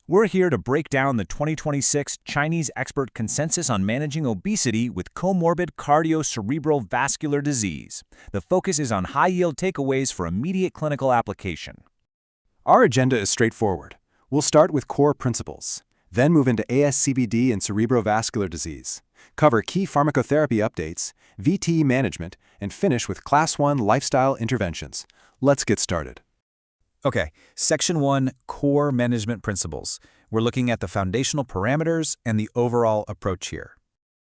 We're here to break down the 2026 Chinese expert consensus on managing obesity with comorbid cardiocerebral vascular disease. The focus is on high-yield takeaways for immediate clinical application. Our agenda is straightforward. We'll start with core principles, then move into ASCVD and cerebrovascular disease, cover key pharmacotherapy updates, VTE management, and finish with Class 1 lifestyle interventions. Let's get started. Okay, Section 1, Core Management Principles. We're looking at the foundational parameters and the overall approach here.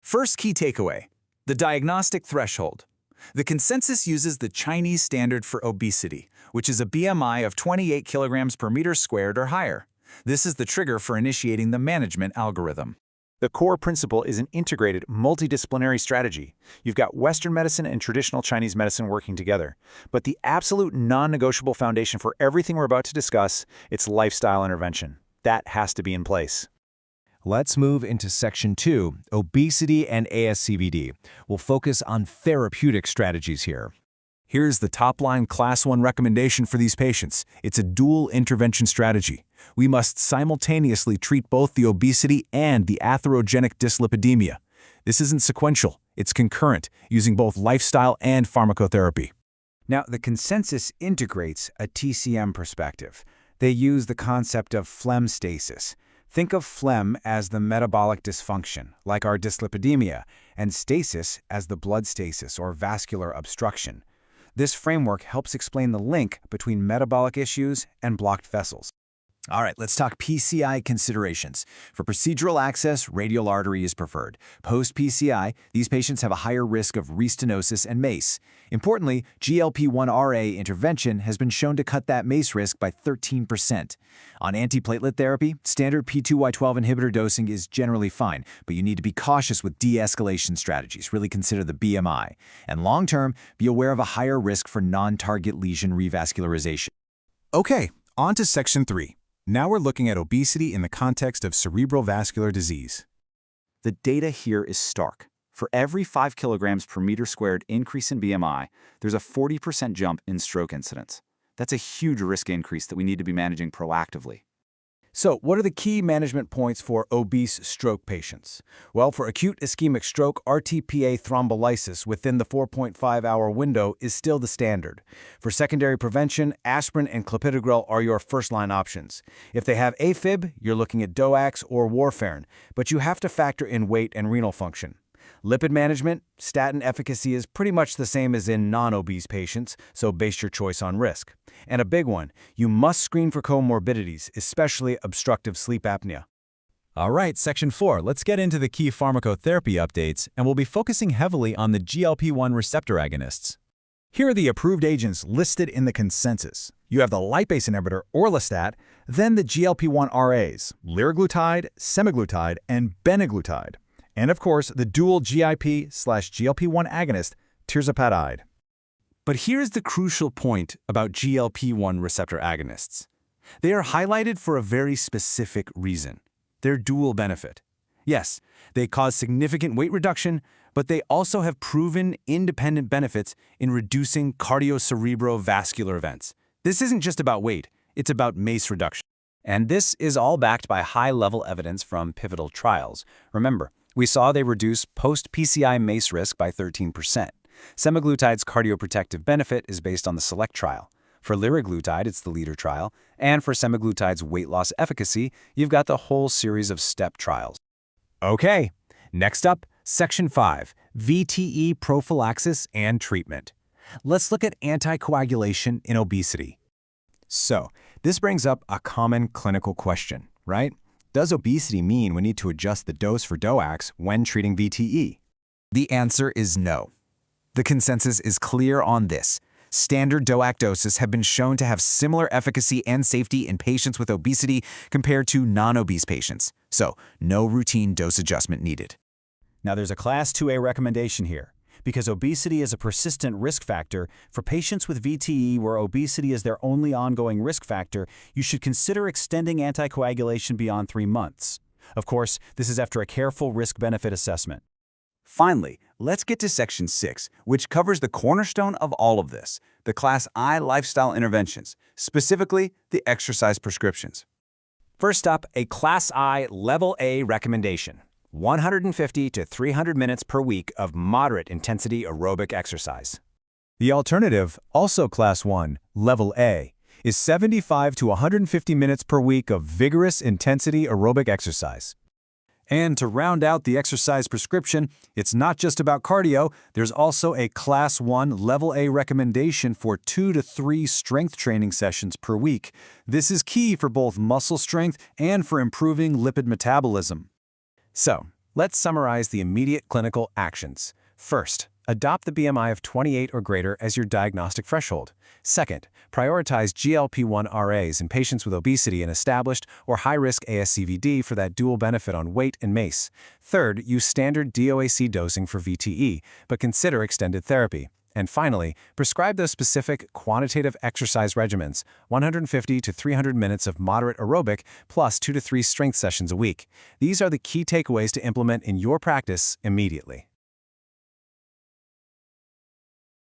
First key takeaway, the diagnostic threshold. The consensus uses the Chinese standard for obesity, which is a BMI of 28 kilograms per meter squared or higher. This is the trigger for initiating the management algorithm. The core principle is an integrated, multidisciplinary strategy. You've got Western medicine and traditional Chinese medicine working together. But the absolute non-negotiable foundation for everything we're about to discuss, it's lifestyle intervention. That has to be in place. Let's move into Section 2, Obesity and ASCVD. We'll focus on therapeutic strategies here. Here's the top-line Class 1 recommendation for these patients. It's a dual intervention strategy. We must simultaneously treat both the obesity and the atherogenic dyslipidemia. This isn't sequential, it's concurrent, using both lifestyle and pharmacotherapy. Now, the consensus integrates a TCM perspective. They use the concept of phlegm stasis. Think of phlegm as the metabolic dysfunction, like our dyslipidemia, and stasis as the blood stasis or vascular obstruction. This framework helps explain the link between metabolic issues and blocked vessels. All right, let's talk PCI considerations. For procedural access, radial artery is preferred. Post-PCI, these patients have a higher risk of restenosis and MACE. Importantly, GLP-1RA intervention has been shown to cut that MACE risk by 13%. On antiplatelet therapy, standard P2Y12 inhibitor dosing is generally fine, but you need to be cautious with de-escalation strategies. Really consider the BMI. And long-term, be aware of a higher risk for non-target lesion revascularization. Okay, on to Section 3. Now we're looking at obesity in the context of cerebral vascular disease. The data here is stark. For every 5 kilograms per meter squared increase in BMI, there's a 40% jump in stroke incidence. That's a huge risk increase that we need to be managing proactively. So, what are the key management points for obese stroke patients? Well, for acute ischemic stroke, RTPA thrombolysis within the 4.5-hour window is still the standard. For secondary prevention, aspirin and clopidogrel are your first-line options. If they have AFib, you're looking at DOACs or warfarin, but you have to factor in weight and renal function. Lipid management, statin efficacy is pretty much the same as in non-obese patients, so base your choice on risk. And a big one, you must screen for comorbidities, especially obstructive sleep apnea. All right, Section 4, let's get into the key pharmacotherapy updates, and we'll be focusing heavily on the GLP-1 receptor agonists. Here are the approved agents listed in the consensus. You have the lipase inhibitor, orlistat, then the GLP-1RAs, liraglutide, semaglutide, and benaglutide. And of course, the dual GIP/GLP-1 agonist, tirzepatide. But here's the crucial point about GLP-1 receptor agonists. They are highlighted for a very specific reason. Their dual benefit. Yes, they cause significant weight reduction, but they also have proven independent benefits in reducing cardiocerebrovascular events. This isn't just about weight, it's about MACE reduction. And this is all backed by high-level evidence from pivotal trials. Remember, we saw they reduce post-PCI MACE risk by 13%. Semaglutide's cardioprotective benefit is based on the SELECT trial. For liraglutide, it's the LEADER trial. And for semaglutide's weight loss efficacy, you've got the whole series of STEP trials. Okay, next up, Section 5, VTE prophylaxis and treatment. Let's look at anticoagulation in obesity. So, this brings up a common clinical question, right? Does obesity mean we need to adjust the dose for DOACs when treating VTE? The answer is no. The consensus is clear on this. Standard DOAC doses have been shown to have similar efficacy and safety in patients with obesity compared to non-obese patients, so no routine dose adjustment needed. Now there's a Class 2A recommendation here. Because obesity is a persistent risk factor, for patients with VTE where obesity is their only ongoing risk factor, you should consider extending anticoagulation beyond 3 months. Of course, this is after a careful risk-benefit assessment. Finally, let's get to Section 6, which covers the cornerstone of all of this, the Class I lifestyle interventions, specifically the exercise prescriptions. First up, a Class I Level A recommendation: 150 to 300 minutes per week of moderate intensity aerobic exercise. The alternative, also Class 1, Level A, is 75 to 150 minutes per week of vigorous intensity aerobic exercise. And to round out the exercise prescription, it's not just about cardio, there's also a Class 1 Level A recommendation for 2 to 3 strength training sessions per week. This is key for both muscle strength and for improving lipid metabolism. So, let's summarize the immediate clinical actions. First, adopt the BMI of 28 or greater as your diagnostic threshold. Second, prioritize GLP-1 RAs in patients with obesity and established or high-risk ASCVD for that dual benefit on weight and MACE. Third, use standard DOAC dosing for VTE, but consider extended therapy. And finally, prescribe those specific quantitative exercise regimens, 150 to 300 minutes of moderate aerobic plus 2 to 3 strength sessions a week. These are the key takeaways to implement in your practice immediately.